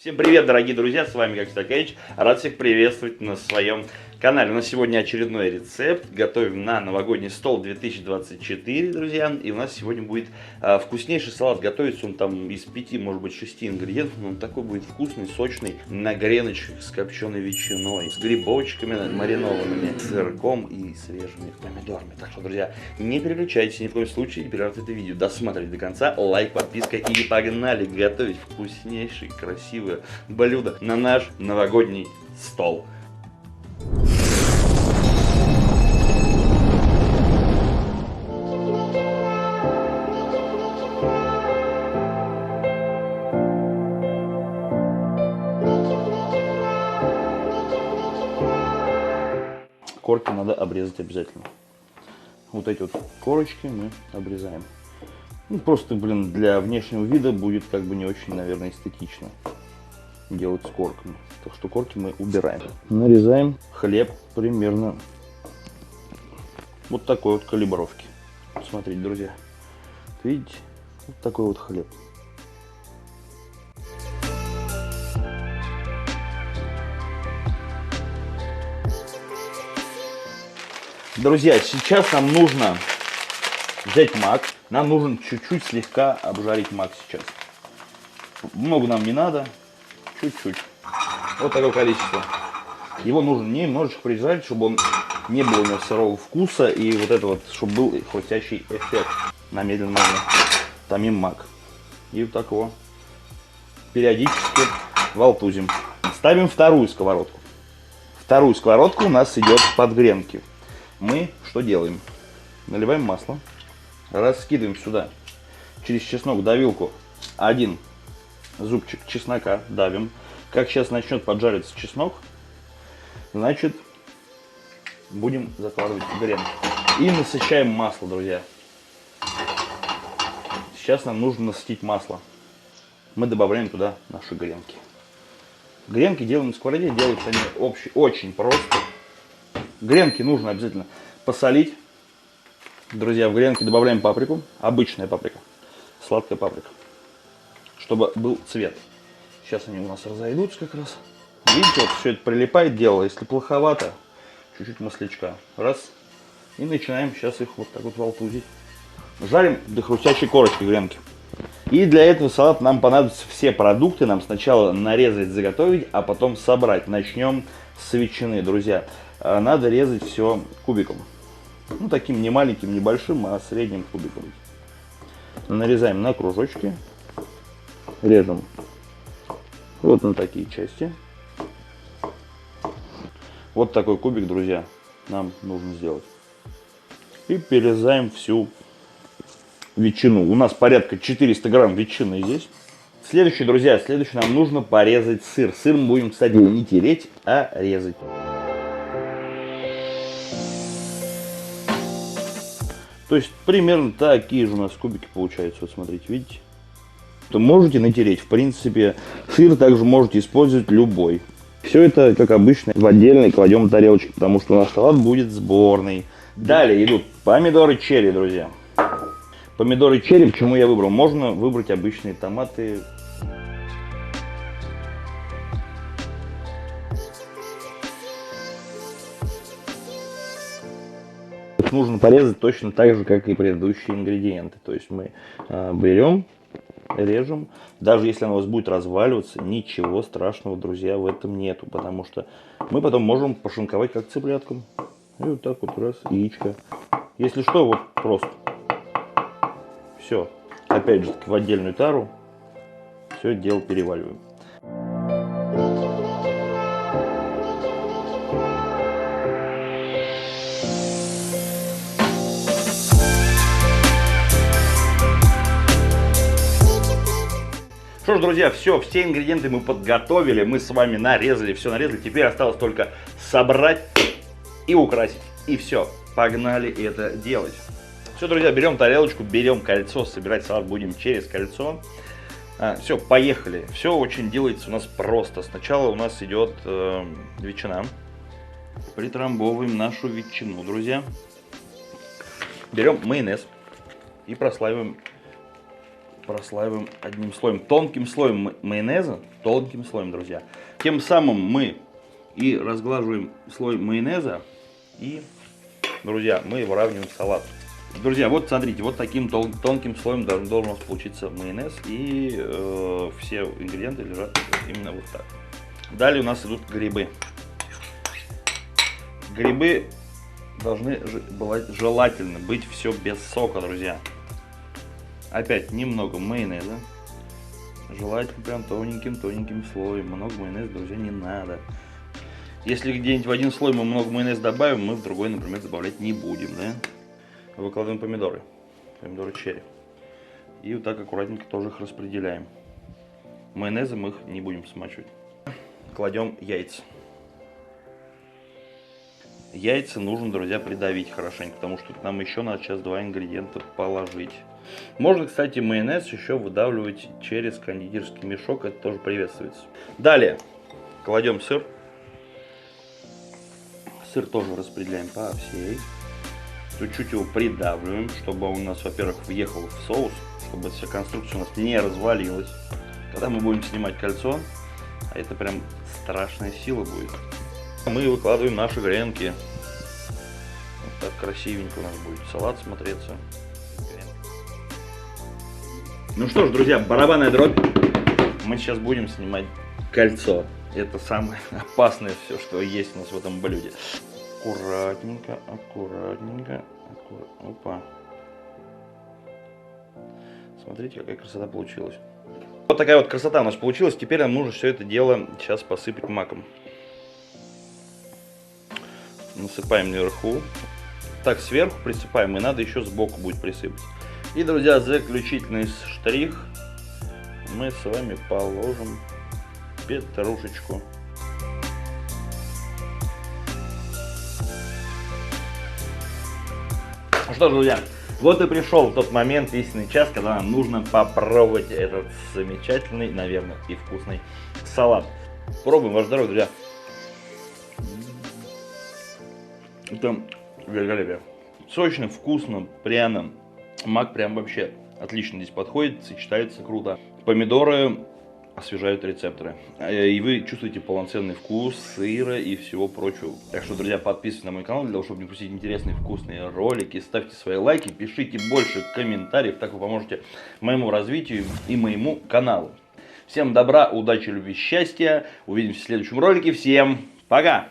Всем привет, дорогие друзья, с вами как всегда Кэч. Рад всех приветствовать на своем канале. У нас сегодня очередной рецепт. Готовим на новогодний стол 2024, друзья. И у нас сегодня будет вкуснейший салат. Готовится он там из 5, может быть 6 ингредиентов. Но он такой будет вкусный, сочный, на греночках с копченой ветчиной, с грибочками маринованными, с сырком и свежими помидорами. Так что, друзья, не переключайтесь ни в коем случае. Теперь это видео досмотрите до конца. Лайк, подписка и погнали готовить вкуснейший, красивый блюдо на наш новогодний стол. Корки надо обрезать обязательно. Вот эти вот корочки мы обрезаем. Ну, просто, блин, для внешнего вида будет как бы не очень, наверное, эстетично делать с корками. Так что корки мы убираем. Нарезаем хлеб примерно вот такой вот калибровки. Смотрите, друзья. Видите? Вот такой вот хлеб. Друзья, сейчас нам нужно взять мак. Нам нужно чуть-чуть слегка обжарить мак сейчас. Много нам не надо. Чуть-чуть. Вот такое количество. Его нужно немножечко прижарить, чтобы он не было у него сырого вкуса. И вот это вот, чтобы был хрустящий эффект. На медленном огне томим мак. И вот так его периодически волтузим. Ставим вторую сковородку. Вторую сковородку у нас идет под гренки. Мы что делаем? Наливаем масло. Раскидываем сюда через чеснок давилку один зубчик чеснока, давим. Как сейчас начнет поджариться чеснок, значит будем закладывать гренки. И насыщаем масло, друзья. Сейчас нам нужно насытить масло. Мы добавляем туда наши гренки. Гренки делаем на сковороде, делаются они очень просто. Гренки нужно обязательно посолить. Друзья, в гренки добавляем паприку, обычная паприка, сладкая паприка, чтобы был цвет. Сейчас они у нас разойдутся как раз. Видите, вот все это прилипает дело. Если плоховато, чуть-чуть маслячка. Раз. И начинаем сейчас их вот так вот волтузить. Жарим до хрустящей корочки гренки. И для этого салата нам понадобятся все продукты. Нам сначала нарезать, заготовить, а потом собрать. Начнем с ветчины, друзья. Надо резать все кубиком. Ну, таким не маленьким, не большим, а средним кубиком. Нарезаем на кружочки. Режем вот на такие части. Вот такой кубик, друзья, нам нужно сделать. И перерезаем всю ветчину. У нас порядка 400 грамм ветчины здесь. Следующее, друзья, нам нужно порезать сыр. Сыр мы будем, кстати, не тереть, а резать. То есть примерно такие же у нас кубики получаются. Вот смотрите, видите? То можете натереть. В принципе, сыр также можете использовать любой. Все это, как обычно, в отдельной кладем тарелочки, потому что у нас салат будет сборный. Далее идут помидоры черри, друзья. Помидоры черри, почему я выбрал? Можно выбрать обычные томаты. Нужно порезать точно так же, как и предыдущие ингредиенты. То есть мы берем, режем. Даже если оно у вас будет разваливаться, ничего страшного, друзья, в этом нету. Потому что мы потом можем пошинковать как цыплятком. И вот так вот раз, яичко. Если что, вот просто. Все. Опять же, в отдельную тару все это дело переваливаем. Что ж, друзья, все ингредиенты мы подготовили, мы с вами нарезали, все нарезали. Теперь осталось только собрать и украсить. И все, погнали это делать. Все, друзья, берем тарелочку, берем кольцо, собирать салат будем через кольцо. Все, поехали. Все очень делается у нас просто. Сначала у нас идет ветчина. Притрамбовываем нашу ветчину, друзья. Берем майонез и прослаиваем прослаиваем одним слоем. Тонким слоем майонеза. Тонким слоем, друзья. Тем самым мы и разглаживаем слой майонеза. И, друзья, мы выравниваем салат. Друзья, вот смотрите, вот таким тонким слоем должен у нас получиться майонез. И все ингредиенты лежат именно вот так. Далее у нас идут грибы. Грибы должны желательно быть все без сока, друзья. Опять немного майонеза. Желательно прям тоненьким слоем. Много майонеза, друзья, не надо. Если где-нибудь в один слой мы много майонеза добавим, мы в другой, например, добавлять не будем, да? Выкладываем помидоры. Помидоры черри. И вот так аккуратненько тоже их распределяем. Майонезом их не будем смачивать. Кладем яйца. Яйца нужно, друзья, придавить хорошенько, потому что нам еще надо сейчас 2 ингредиента положить. Можно, кстати, майонез еще выдавливать через кондитерский мешок, это тоже приветствуется. Далее кладем сыр. Сыр тоже распределяем по всей. Чуть-чуть его придавливаем, чтобы он у нас, во-первых, въехал в соус, чтобы вся конструкция у нас не развалилась. Когда мы будем снимать кольцо, а это прям страшная сила будет, мы выкладываем наши гренки. Вот так красивенько у нас будет салат смотреться. Ну что ж, друзья, барабанная дробь. Мы сейчас будем снимать кольцо. Это самое опасное все, что есть у нас в этом блюде. Аккуратненько, аккуратненько, опа. Смотрите, какая красота получилась. Вот такая вот красота у нас получилась. Теперь нам нужно все это дело сейчас посыпать маком. Насыпаем наверху. Так, сверху присыпаем, и надо еще сбоку будет присыпать. И, друзья, заключительный штрих. Мы с вами положим петрушечку. Ну что ж, друзья, вот и пришел тот момент, истинный час, когда нам нужно попробовать этот замечательный, наверное, и вкусный салат. Пробуем, ваше здоровье, друзья. Это великолепие. Сочно, вкусно, пряно. Мак прям вообще отлично здесь подходит, сочетается круто. Помидоры освежают рецепторы. И вы чувствуете полноценный вкус сыра и всего прочего. Так что, друзья, подписывайтесь на мой канал, для того, чтобы не пропустить интересные вкусные ролики. Ставьте свои лайки, пишите больше комментариев, так вы поможете моему развитию и моему каналу. Всем добра, удачи, любви, счастья. Увидимся в следующем ролике. Всем пока!